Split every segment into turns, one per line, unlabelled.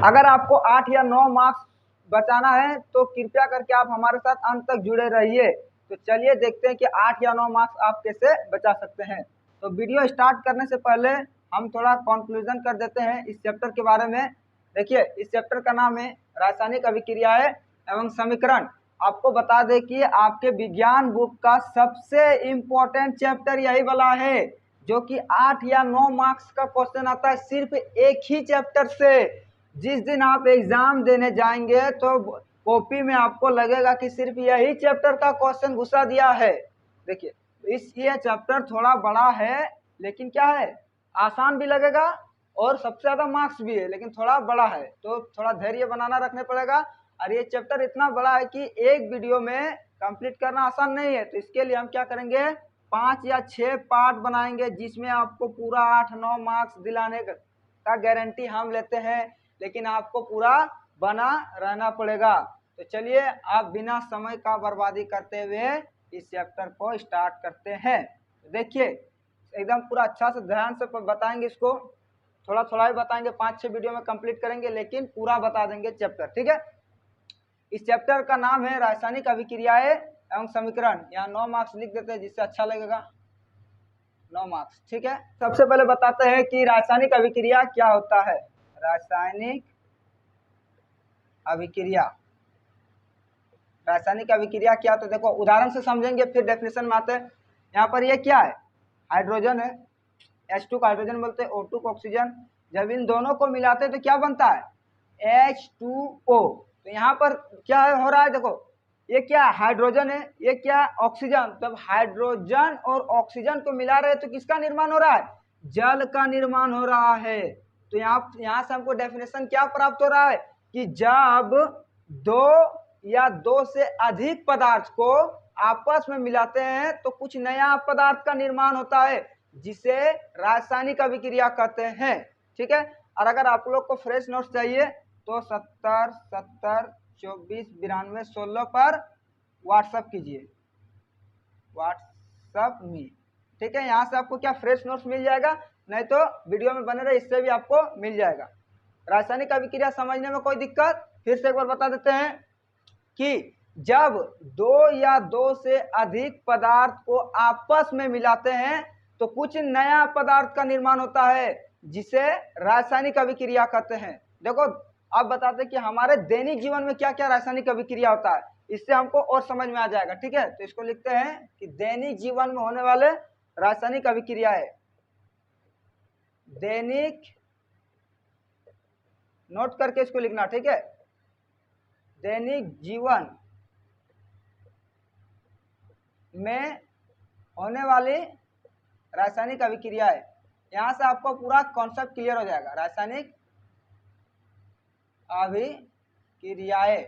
अगर आपको 8 या 9 मार्क्स बचाना है तो कृपया करके आप हमारे साथ अंत तक जुड़े रहिए। तो चलिए देखते हैं कि 8 या 9 मार्क्स आप कैसे बचा सकते हैं। तो वीडियो स्टार्ट करने से पहले हम थोड़ा कंक्लूजन कर देते हैं इस चैप्टर के बारे में। देखिए, इस चैप्टर का नाम है रासायनिक अभिक्रियाएं एवं समीकरण। आपको बता दें कि आपके विज्ञान बुक का सबसे इम्पोर्टेंट चैप्टर यही वाला है, जो कि 8 या 9 मार्क्स का क्वेश्चन आता है सिर्फ एक ही चैप्टर से। जिस दिन आप एग्जाम देने जाएंगे तो कॉपी में आपको लगेगा कि सिर्फ यही चैप्टर का क्वेश्चन घुसा दिया है। देखिए, ये चैप्टर थोड़ा बड़ा है, लेकिन क्या है, आसान भी लगेगा और सबसे ज्यादा मार्क्स भी है, लेकिन थोड़ा बड़ा है, तो थोड़ा धैर्य बनाना रखने पड़ेगा। और ये चैप्टर इतना बड़ा है कि एक वीडियो में कंप्लीट करना आसान नहीं है। तो इसके लिए हम क्या करेंगे, 5 या 6 पार्ट बनाएंगे, जिसमें आपको पूरा 8-9 मार्क्स दिलाने का गारंटी हम लेते हैं, लेकिन आपको पूरा बना रहना पड़ेगा। तो चलिए, आप बिना समय का बर्बादी करते हुए इस चैप्टर को स्टार्ट करते हैं। देखिए, एकदम पूरा अच्छा से ध्यान से बताएंगे इसको, थोड़ा थोड़ा ही बताएंगे, 5-6 वीडियो में कंप्लीट करेंगे, लेकिन पूरा बता देंगे चैप्टर, ठीक है। इस चैप्टर का नाम है रासायनिक अभिक्रियाएं एवं समीकरण। यहाँ 9 मार्क्स लिख देते हैं, जिससे अच्छा लगेगा, 9 मार्क्स, ठीक है। सबसे पहले बताते हैं कि रासायनिक अभिक्रिया क्या होता है। रासायनिक अभिक्रिया, रासायनिक अभिक्रिया क्या, तो देखो उदाहरण से समझेंगे फिर डेफिनेशन में आते हैं। यहाँ पर ये क्या है, हाइड्रोजन है, H2 को हाइड्रोजन बोलते हैं, O2 को ऑक्सीजन। जब इन दोनों को मिलाते हैं तो क्या बनता है, H2O। तो यहाँ पर क्या हो रहा है, देखो ये क्या हाइड्रोजन है, ये क्या ऑक्सीजन। जब हाइड्रोजन और ऑक्सीजन को मिला रहे हैं तो किसका निर्माण हो रहा है, जल का निर्माण हो रहा है। तो यहाँ से हमको डेफिनेशन क्या प्राप्त हो रहा है कि जब 2 या 2 से अधिक पदार्थ को आपस में मिलाते हैं तो कुछ नया पदार्थ का निर्माण होता है, जिसे रासायनिक अभिक्रिया कहते हैं, ठीक है। और अगर आप लोग को फ्रेश नोट्स चाहिए तो 70 70 24 92 16 पर व्हाट्सएप कीजिए, व्हाट्सएप में, ठीक है। यहाँ से आपको क्या फ्रेश नोट्स मिल जाएगा, नहीं तो वीडियो में बने रहे, इससे भी आपको मिल जाएगा। रासायनिक अभिक्रिया समझने में कोई दिक्कत, फिर से एक बार बता देते हैं कि जब 2 या 2 से अधिक पदार्थ को आपस में मिलाते हैं तो कुछ नया पदार्थ का निर्माण होता है, जिसे रासायनिक अभिक्रिया कहते हैं। देखो, अब बताते हैं कि हमारे दैनिक जीवन में क्या क्या रासायनिक अभिक्रिया होता है, इससे हमको और समझ में आ जाएगा, ठीक है। तो इसको लिखते हैं कि दैनिक जीवन में होने वाले रासायनिक अभिक्रियाएं। दैनिक, नोट करके इसको लिखना, ठीक है। दैनिक जीवन में होने वाली रासायनिक अभिक्रियाएं, यहां से आपको पूरा कॉन्सेप्ट क्लियर हो जाएगा। रासायनिक अभिक्रियाएं,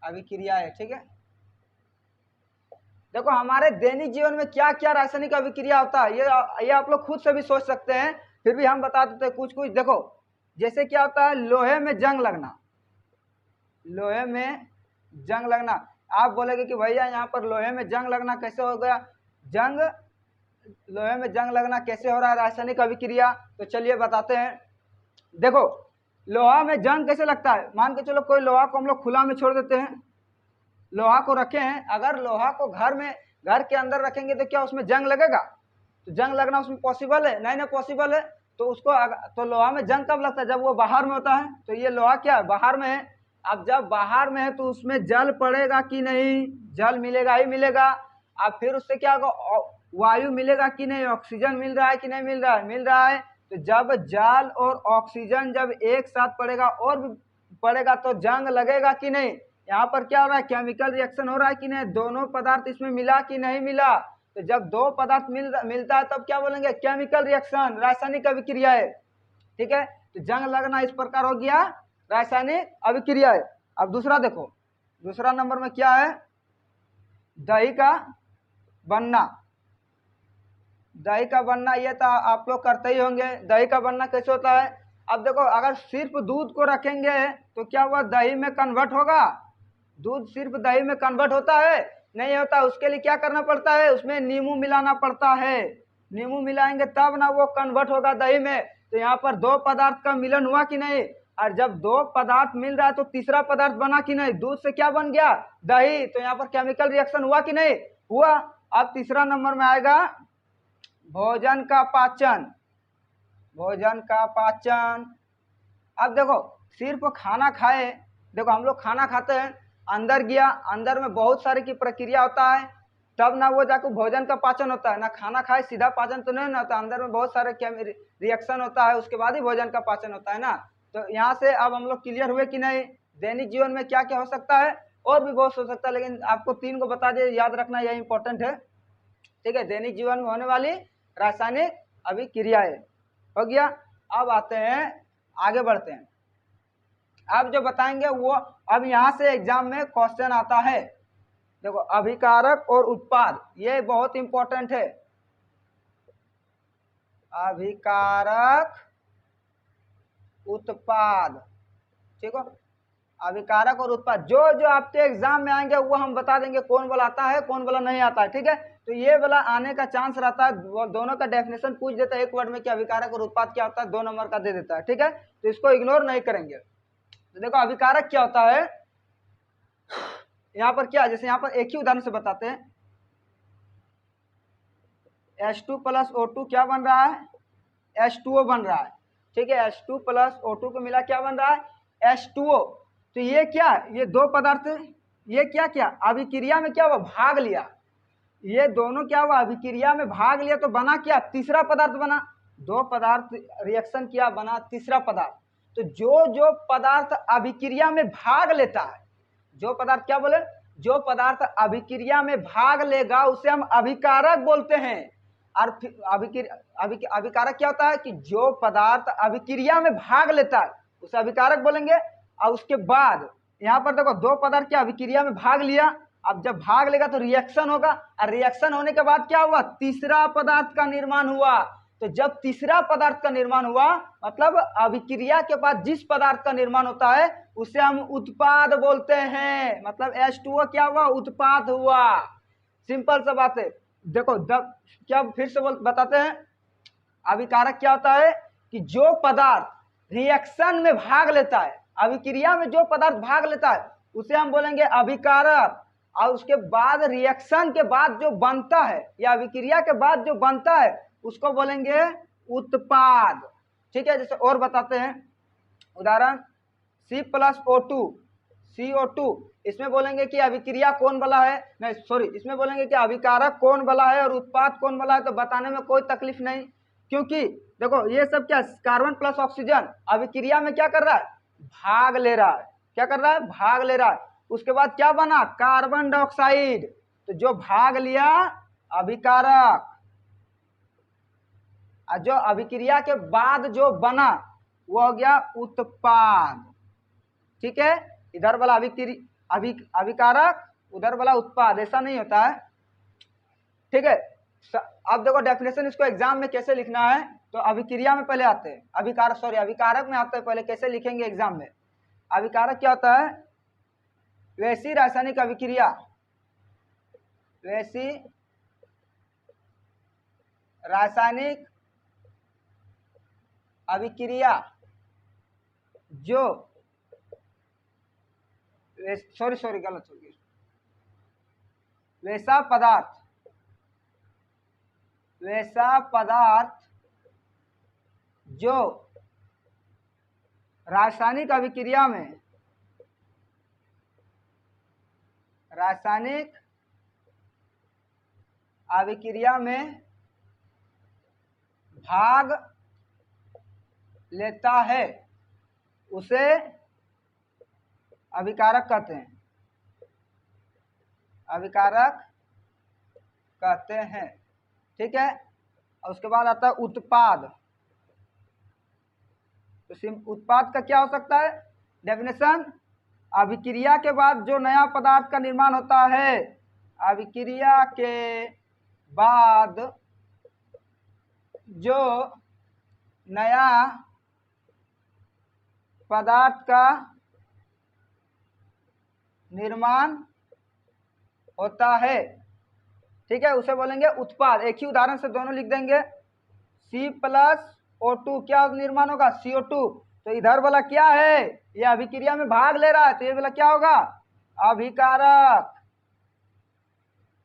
अभिक्रियाएं, ठीक है। देखो, हमारे दैनिक जीवन में क्या क्या रासायनिक अभिक्रिया होता है, ये आप लोग खुद से भी सोच सकते हैं, फिर भी हम बता देते हैं कुछ कुछ। देखो, जैसे क्या होता है, लोहे में जंग लगना, लोहे में जंग लगना। आप बोलेंगे कि भैया यहाँ पर लोहे में जंग लगना कैसे हो गया, जंग, लोहे में जंग लगना कैसे हो रहा है रासायनिक अभिक्रिया। तो चलिए बताते हैं। देखो, लोहा में जंग कैसे लगता है, मान के चलो कोई लोहा को हम लोग खुला में छोड़ देते हैं, लोहा को रखे हैं, अगर लोहा को घर के अंदर रखेंगे तो क्या उसमें जंग लगेगा, तो जंग लगना उसमें पॉसिबल है, नहीं ना पॉसिबल है। तो उसको तो लोहा में जंग कब लगता है, जब वो बाहर में होता है। तो ये लोहा क्या है, बाहर में है। अब जब बाहर में है तो उसमें जल पड़ेगा कि नहीं, जल मिलेगा ही मिलेगा। अब फिर उससे क्या होगा, वायु मिलेगा कि नहीं, ऑक्सीजन मिल रहा है कि नहीं मिल रहा है, मिल रहा है। तो जब जल और ऑक्सीजन जब एक साथ पड़ेगा और भी पड़ेगा तो जंग लगेगा कि नहीं। यहाँ पर क्या हो रहा है, केमिकल रिएक्शन हो रहा है कि नहीं, दोनों पदार्थ इसमें मिला कि नहीं मिला। तो जब 2 पदार्थ मिलता है तब क्या बोलेंगे, केमिकल रिएक्शन, रासायनिक अभिक्रियाएं, ठीक है। तो जंग लगना इस प्रकार हो गया रासायनिक अभिक्रियाएं। अब दूसरा देखो, दूसरा नंबर में क्या है, दही का बनना। दही का बनना ये तो आप लोग करते ही होंगे। दही का बनना कैसे होता है, अब देखो, अगर सिर्फ दूध को रखेंगे तो क्या हुआ, दही में कन्वर्ट होगा, दूध सिर्फ दही में कन्वर्ट होता है, नहीं होता। उसके लिए क्या करना पड़ता है, उसमें नींबू मिलाना पड़ता है, नींबू मिलाएंगे तब ना वो कन्वर्ट होगा दही में। तो यहाँ पर 2 पदार्थ का मिलन हुआ कि नहीं, और जब दो पदार्थ मिल रहा है तो तीसरा पदार्थ बना कि नहीं, दूध से क्या बन गया, दही। तो यहाँ पर केमिकल रिएक्शन हुआ कि नहीं हुआ। अब तीसरा नंबर में आएगा भोजन का पाचन, भोजन का पाचन। अब देखो सिर्फ खाना खाए, देखो हम लोग खाना खाते हैं, अंदर गया, अंदर में बहुत सारी की प्रक्रिया होता है, तब ना वो जाकर भोजन का पाचन होता है। ना खाना खाए सीधा पाचन तो नहीं होता, अंदर में बहुत सारे रिएक्शन होता है, उसके बाद ही भोजन का पाचन होता है ना। तो यहाँ से अब हम लोग क्लियर हुए कि नहीं, दैनिक जीवन में क्या क्या हो सकता है, और भी बहुत हो सकता है, लेकिन आपको 3 को बता दिए, याद रखना यह इंपॉर्टेंट है। ठीक है, दैनिक जीवन में होने वाली रासायनिक अभिक्रियाएं हो गया। अब आते हैं, आगे बढ़ते हैं। अब जो बताएंगे वो, अब यहाँ से एग्जाम में क्वेश्चन आता है, देखो अभिकारक और उत्पाद, ये बहुत इंपॉर्टेंट है। अभिकारक उत्पाद, ठीक है, अभिकारक और उत्पाद जो जो आपके एग्जाम में आएंगे वो हम बता देंगे कौन वाला आता है कौन वाला नहीं आता है। ठीक है, तो ये वाला आने का चांस रहता है, वो दोनों का डेफिनेशन पूछ देता है एक वर्ड में कि अभिकारक और उत्पाद क्या होता है, 2 नंबर का दे देता है। ठीक है, तो इसको इग्नोर नहीं करेंगे। तो देखो अभिकारक क्या होता है, यहाँ पर क्या, जैसे यहाँ पर एक ही उदाहरण से बताते हैं, H2 + O2 क्या बन रहा है, H2O बन रहा है। ठीक है, H2 + O2 को मिला क्या बन रहा है, H2O। तो ये क्या, ये 2 पदार्थ, ये क्या क्या अभिक्रिया में क्या हुआ, भाग लिया, ये दोनों क्या हुआ, अभिक्रिया में भाग लिया, तो बना क्या, तीसरा पदार्थ बना। 2 पदार्थ रिएक्शन किया, बना तीसरा पदार्थ। तो जो जो पदार्थ अभिक्रिया में भाग लेता है, जो पदार्थ क्या बोले, जो पदार्थ अभिक्रिया में भाग लेगा उसे हम अभिकारक बोलते हैं। और अभिकारक क्या होता है कि जो पदार्थ अभिक्रिया में भाग लेता है उसे अभिकारक बोलेंगे। और उसके बाद यहाँ पर देखो 2 पदार्थ क्या अभिक्रिया में भाग लिया, अब जब भाग लेगा तो रिएक्शन होगा, और रिएक्शन होने के बाद क्या हुआ, तीसरा पदार्थ का निर्माण हुआ। तो जब तीसरा पदार्थ का निर्माण हुआ, मतलब अभिक्रिया के बाद जिस पदार्थ का निर्माण होता है उसे हम उत्पाद बोलते हैं। मतलब H2O क्या हुआ, उत्पाद हुआ। सिंपल सा बात है। देखो क्या, फिर से बताते हैं, अभिकारक क्या होता है कि जो पदार्थ रिएक्शन में भाग लेता है, अभिक्रिया में जो पदार्थ भाग लेता है उसे हम बोलेंगे अभिकारक। और उसके बाद रिएक्शन के बाद जो बनता है या अभिक्रिया के बाद जो बनता है उसको बोलेंगे उत्पाद। ठीक है, जैसे और बताते हैं उदाहरण, C + O2, CO2, इसमें बोलेंगे कि अभिक्रिया कौन वाला है, नहीं सॉरी, इसमें बोलेंगे कि अभिकारक कौन वाला है और उत्पाद कौन वाला है। तो बताने में कोई तकलीफ नहीं, क्योंकि देखो ये सब क्या, कार्बन + ऑक्सीजन अभिक्रिया में क्या कर रहा है, भाग ले रहा है। क्या कर रहा है, भाग ले रहा है। उसके बाद क्या बना, कार्बन डाइऑक्साइड। तो जो भाग लिया अभिकारक, और जो अभिक्रिया के बाद जो बना वो हो गया उत्पाद। ठीक है, इधर वाला अभिकारक, उधर वाला उत्पाद, ऐसा नहीं होता है। ठीक है, अब देखो डेफिनेशन इसको एग्जाम में कैसे लिखना है, तो अभिक्रिया में पहले आते हैं, अभिकारक में आते हैं, पहले कैसे लिखेंगे एग्जाम में। अभिकारक क्या होता है, वैसी रासायनिक अभिक्रिया, वैसी रासायनिक अभिक्रिया जो, सॉरी गलत हो गया, वैसा पदार्थ जो रासायनिक अभिक्रिया में भाग लेता है उसे अभिकारक कहते हैं, अभिकारक कहते हैं। ठीक है, और उसके बाद आता है उत्पाद। तो उत्पाद का क्या हो सकता है, डेफिनेशन, अभिक्रिया के बाद जो नया पदार्थ का निर्माण होता है, अभिक्रिया के बाद जो नया पदार्थ का निर्माण होता है, ठीक है, उसे बोलेंगे उत्पाद। एक ही उदाहरण से दोनों लिख देंगे। C + O2 क्या निर्माण होगा, CO2। तो इधर वाला क्या है, ये अभिक्रिया में भाग ले रहा है, तो ये वाला क्या होगा, अभिकारक।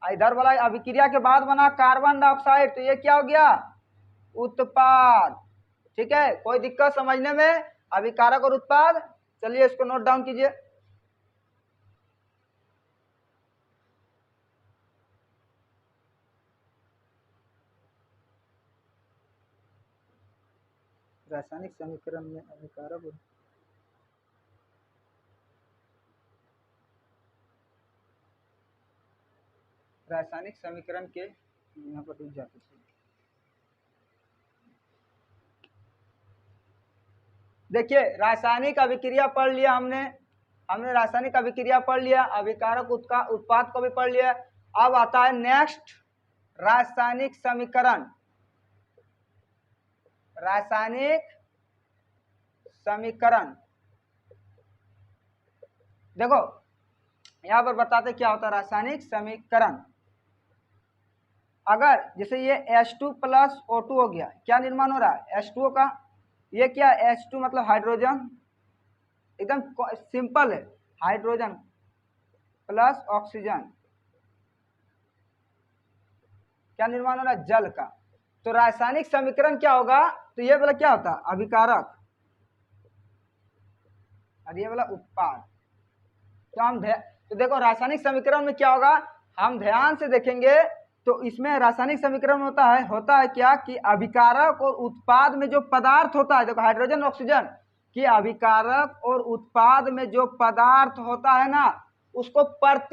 इधर वाला अभिक्रिया के बाद बना कार्बन डाइऑक्साइड, तो ये क्या हो गया, उत्पाद। ठीक है, कोई दिक्कत समझने में, अभिकारक और उत्पाद। चलिए इसको नोट डाउन कीजिए। रासायनिक समीकरण में अभिकारक और रासायनिक समीकरण के यहाँ पर रुक जाते हैं। देखिए रासायनिक अभिक्रिया पढ़ लिया हमने रासायनिक अभिक्रिया पढ़ लिया, अभिकारक उत्पाद को भी पढ़ लिया। अब आता है नेक्स्ट रासायनिक समीकरण। रासायनिक समीकरण देखो यहां पर बताते क्या होता है रासायनिक समीकरण। अगर जैसे ये H2 प्लस O2 हो गया, क्या निर्माण हो रहा है, H2O का। ये क्या H2 मतलब हाइड्रोजन, एकदम सिंपल है, हाइड्रोजन प्लस ऑक्सीजन, क्या निर्माण हो रहा है, जल का। तो रासायनिक समीकरण क्या होगा, तो ये वाला क्या होता है, अभिकारक, और ये वाला उत्पाद। तो देखो रासायनिक समीकरण में क्या होगा, हम ध्यान से देखेंगे तो इसमें रासायनिक समीकरण में होता है क्या कि अभिकारक और उत्पाद में जो पदार्थ होता है, देखो हाइड्रोजन ऑक्सीजन कि अभिकारक और उत्पाद में जो पदार्थ होता है ना, उसको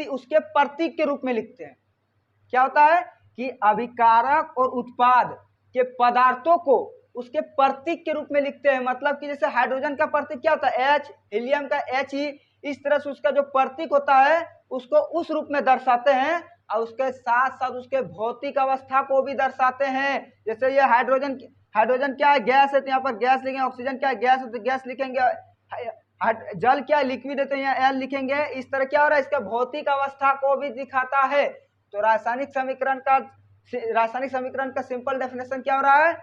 उसके प्रतीक के रूप में लिखते हैं। क्या होता है कि अभिकारक और उत्पाद के पदार्थों को उसके प्रतीक के रूप में लिखते हैं। मतलब कि जैसे हाइड्रोजन का प्रतीक क्या होता है, H, हीलियम का He, इस तरह से उसका जो प्रतीक होता है उसको उस रूप में दर्शाते हैं, और उसके साथ साथ उसके भौतिक अवस्था को भी दर्शाते हैं। जैसे ये हाइड्रोजन क्या है, गैस है, तो यहाँ पर गैस लिखेंगे, ऑक्सीजन क्या है, गैस है, तो गैस लिखेंगे, जल क्या है, लिक्विड है, तो यहाँ L लिखेंगे। इस तरह क्या हो रहा है, इसका भौतिक अवस्था को भी दिखाता है। तो रासायनिक समीकरण का सिंपल डेफिनेशन क्या हो रहा है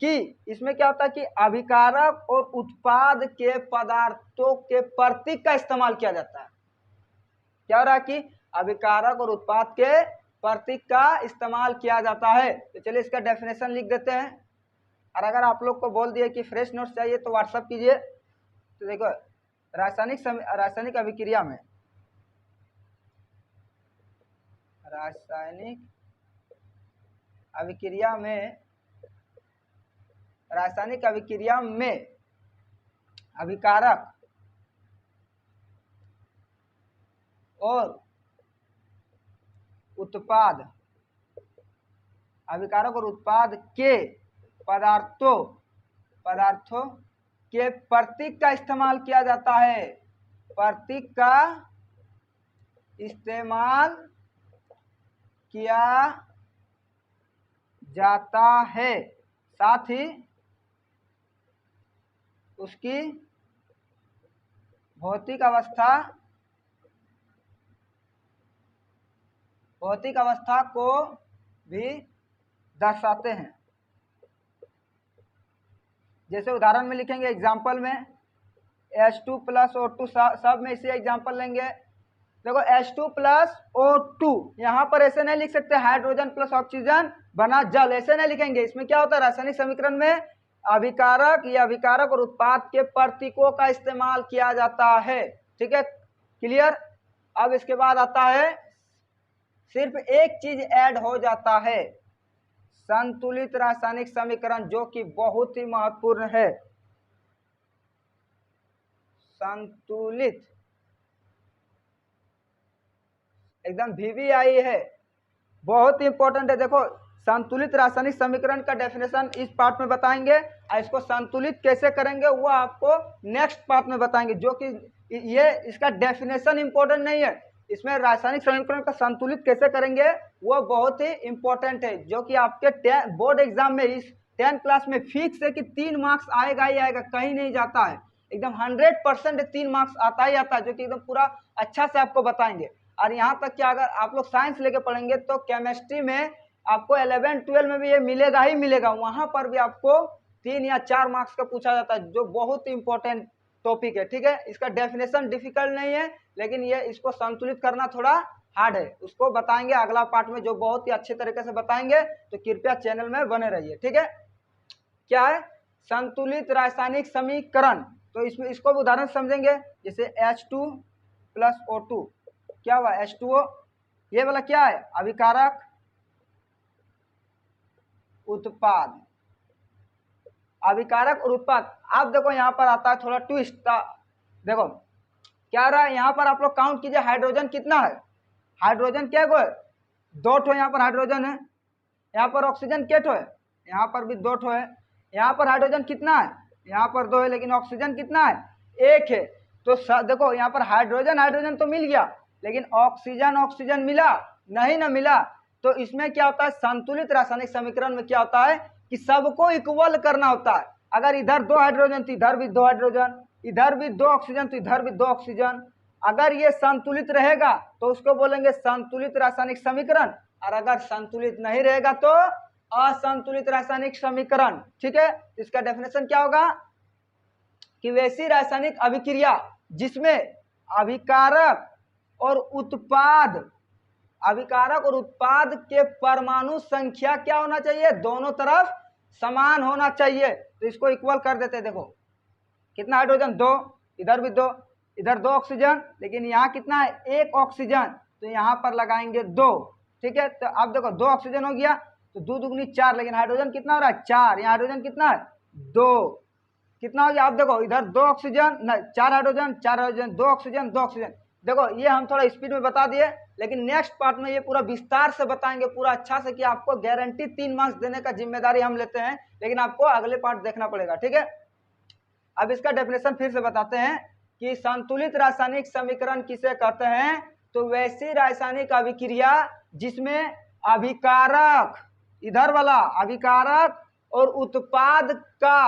कि इसमें क्या होता है कि अभिकारक और उत्पाद के पदार्थों के प्रतीक का इस्तेमाल किया जाता है। क्या हो रहा है कि अभिकारक और उत्पाद के प्रतीक का इस्तेमाल किया जाता है। तो चलिए इसका डेफिनेशन लिख देते हैं। और अगर आप लोग को बोल दिए कि फ्रेश नोट्स चाहिए तो व्हाट्सएप कीजिए। तो देखो रासायनिक अभिक्रिया में रासायनिक अभिक्रिया में अभिकारक और उत्पाद के पदार्थों के प्रतीक का इस्तेमाल किया जाता है। प्रतीक का इस्तेमाल किया जाता है, साथ ही उसकी भौतिक अवस्था को भी दर्शाते हैं। जैसे उदाहरण में लिखेंगे, एग्जाम्पल में H2 प्लस O2, सब में इसे एग्जाम्पल लेंगे। देखो H2 प्लस O2, यहाँ पर ऐसे नहीं लिख सकते हाइड्रोजन प्लस ऑक्सीजन बना जल, ऐसे नहीं लिखेंगे। इसमें क्या होता है, रासायनिक समीकरण में अभिकारक और उत्पाद के प्रतीकों का इस्तेमाल किया जाता है। ठीक है, क्लियर। अब इसके बाद आता है, सिर्फ एक चीज ऐड हो जाता है, संतुलित रासायनिक समीकरण, जो कि बहुत ही महत्वपूर्ण है। संतुलित, एकदम VVI है, बहुत ही इंपॉर्टेंट है। देखो संतुलित रासायनिक समीकरण का डेफिनेशन इस पार्ट में बताएंगे, और इसको संतुलित कैसे करेंगे वो आपको नेक्स्ट पार्ट में बताएंगे। जो कि ये इसका डेफिनेशन इंपॉर्टेंट नहीं है, इसमें रासायनिक समीकरण का संतुलित कैसे करेंगे वो बहुत ही इंपॉर्टेंट है, जो कि आपके बोर्ड एग्जाम में इस 10th क्लास में फिक्स है कि 3 मार्क्स आएगा ही आएगा, कहीं नहीं जाता है, एकदम 100% 3 मार्क्स आता ही आता है, जो कि एकदम पूरा अच्छा से आपको बताएंगे। और यहाँ तक कि अगर आप लोग साइंस लेके पढ़ेंगे तो केमिस्ट्री में आपको 11-12 में भी ये मिलेगा ही मिलेगा, वहां पर भी आपको 3 या 4 मार्क्स का पूछा जाता है, जो बहुत ही इंपॉर्टेंट टॉपिक है। ठीक है, इसका डेफिनेशन डिफिकल्ट नहीं है, लेकिन ये इसको संतुलित करना थोड़ा हार्ड है। उसको बताएंगे अगला पार्ट में, जो बहुत ही अच्छे तरीके से बताएंगे, तो कृपया चैनल में बने रहिए। ठीक है, क्या है संतुलित रासायनिक समीकरण, तो इसमें इसको भी उदाहरण समझेंगे। जैसे H2 + O2, क्या हुआ H2O, ये वाला क्या है अभिकारक उत्पाद, अभिकारक और उत्पाद। आप देखो यहाँ पर आता है थोड़ा ट्विस्ट, देखो क्या रहा है यहाँ पर, आप लोग काउंट कीजिए हाइड्रोजन कितना है, हाइड्रोजन क्या है, 2 ठो यहाँ पर हाइड्रोजन है, यहाँ पर ऑक्सीजन क्या ठो है, यहाँ पर भी 2 ठो है, यहाँ पर हाइड्रोजन कितना है, यहाँ पर 2 है, लेकिन ऑक्सीजन कितना है, 1 है। तो देखो यहाँ पर हाइड्रोजन हाइड्रोजन तो मिल गया, लेकिन ऑक्सीजन ऑक्सीजन मिला नहीं, ना मिला। तो इसमें क्या होता है, संतुलित रासायनिक समीकरण में क्या होता है कि सबको इक्वल करना होता है। अगर इधर 2 हाइड्रोजन तो इधर भी 2 हाइड्रोजन, इधर भी 2 ऑक्सीजन तो इधर भी 2 ऑक्सीजन। अगर ये संतुलित रहेगा तो उसको बोलेंगे संतुलित रासायनिक समीकरण, और अगर संतुलित नहीं रहेगा तो असंतुलित रासायनिक समीकरण। ठीक है, इसका डेफिनेशन क्या होगा कि वैसी रासायनिक अभिक्रिया जिसमें अभिकारक और उत्पाद, अभिकारक और उत्पाद के परमाणु संख्या क्या होना चाहिए, दोनों तरफ समान होना चाहिए। तो इसको इक्वल कर देते हैं। देखो कितना हाइड्रोजन 2, इधर भी 2, इधर 2 ऑक्सीजन, लेकिन यहाँ कितना है 1 ऑक्सीजन, तो यहाँ पर लगाएंगे 2। ठीक है, तो अब देखो 2 ऑक्सीजन हो गया, तो 2 दूनी 4, लेकिन हाइड्रोजन कितना हो रहा है 4, यहाँ हाइड्रोजन कितना है 2, कितना हो गया आप देखो इधर 2 oxygen, 4 hydrogen 4 hydrogen, 2 oxygen 2 oxygen. देखो ये हम थोड़ा स्पीड में बता दिए, लेकिन नेक्स्ट पार्ट में ये पूरा विस्तार से बताएंगे, पूरा अच्छा से, कि आपको गारंटी 3 मार्क्स देने का जिम्मेदारी हम लेते हैं, लेकिन आपको अगले पार्ट देखना पड़ेगा। ठीक है, अब इसका डेफिनेशन फिर से बताते हैं कि संतुलित रासायनिक समीकरण किसे कहते हैं, तो वैसी रासायनिक अभिक्रिया जिसमें अभिकारक, इधर वाला अभिकारक और उत्पाद का,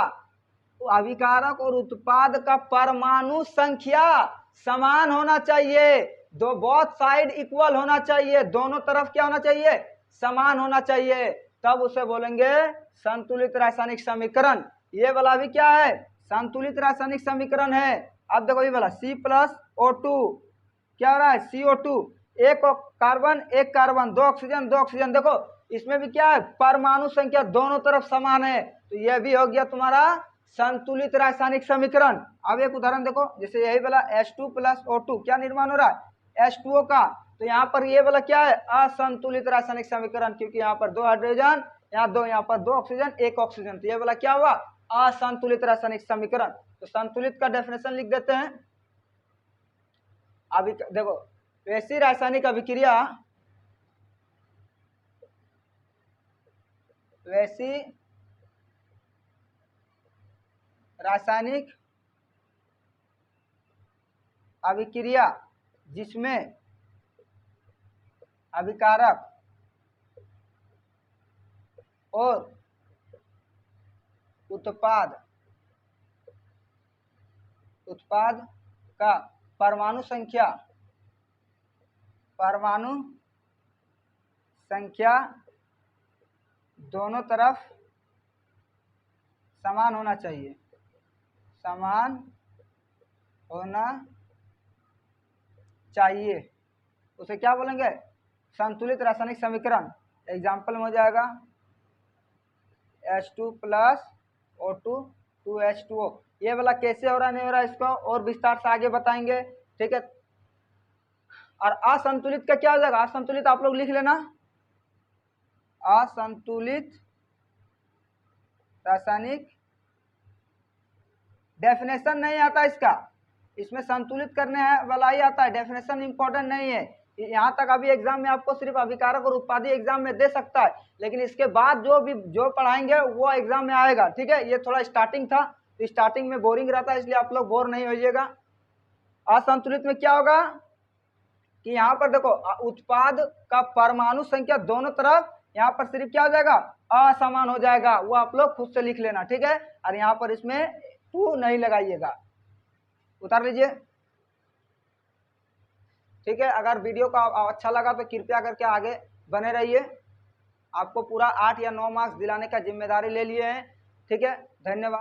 अभिकारक और उत्पाद का परमाणु संख्या समान होना चाहिए, दो बोथ साइड इक्वल होना चाहिए, दोनों तरफ क्या होना चाहिए, समान होना चाहिए, तब उसे बोलेंगे संतुलित रासायनिक समीकरण। ये वाला भी क्या है, संतुलित रासायनिक समीकरण है। अब देखो ये वाला C+O2 क्या हो रहा है, CO2, 1 carbon 1 carbon, 2 oxygen 2 oxygen. देखो इसमें भी क्या है, परमाणु संख्या दोनों तरफ समान है, तो यह भी हो गया तुम्हारा संतुलित रासायनिक समीकरण। अब एक उदाहरण देखो, जैसे यही वाला H2 + O2 क्या निर्माण हो रहा है, H2O का, तो यहाँ पर ये वाला क्या है, असंतुलित रासायनिक समीकरण, क्योंकि यहाँ पर 2 हाइड्रोजन, यहाँ 2, यहाँ पर 2 ऑक्सीजन 1 ऑक्सीजन, तो ये वाला क्या हुआ, असंतुलित रासायनिक समीकरण। तो संतुलित का डेफिनेशन लिख देते हैं। अभी देखो वैसी रासायनिक अभिक्रिया, वैसी रासायनिक अभिक्रिया जिसमें अभिकारक और उत्पाद का परमाणु संख्या दोनों तरफ समान होना चाहिए, समान होना चाहिए, उसे क्या बोलेंगे, संतुलित रासायनिक समीकरण। एग्जाम्पल में हो जाएगा H2 + O2 2H2O। ये वाला कैसे हो रहा नहीं हो रहा, इसको और विस्तार से आगे बताएंगे। ठीक है, और असंतुलित का क्या हो जाएगा, असंतुलित आप लोग लिख लेना, असंतुलित रासायनिक, डेफिनेशन नहीं आता इसका, इसमें संतुलित करने वाला ही आता है, डेफिनेशन इंपॉर्टेंट नहीं है। यहाँ तक अभी एग्जाम में आपको सिर्फ अभिकारक और उत्पादी एग्जाम में दे सकता है, लेकिन इसके बाद जो पढ़ाएंगे वो एग्जाम में आएगा। ठीक है, ये थोड़ा स्टार्टिंग था, तो स्टार्टिंग में बोरिंग रहता है, इसलिए आप लोग बोर नहीं होइएगा। असंतुलित में क्या होगा कि यहाँ पर देखो उत्पाद का परमाणु संख्या दोनों तरफ, यहाँ पर सिर्फ क्या हो जाएगा, असमान हो जाएगा, वो आप लोग खुद से लिख लेना। ठीक है, और यहाँ पर इसमें 2 नहीं लगाइएगा, उतार लीजिए। ठीक है, अगर वीडियो का अच्छा लगा तो कृपया करके आगे बने रहिए, आपको पूरा 8 या 9 मार्क्स दिलाने का जिम्मेदारी ले लिए हैं। ठीक है, धन्यवाद।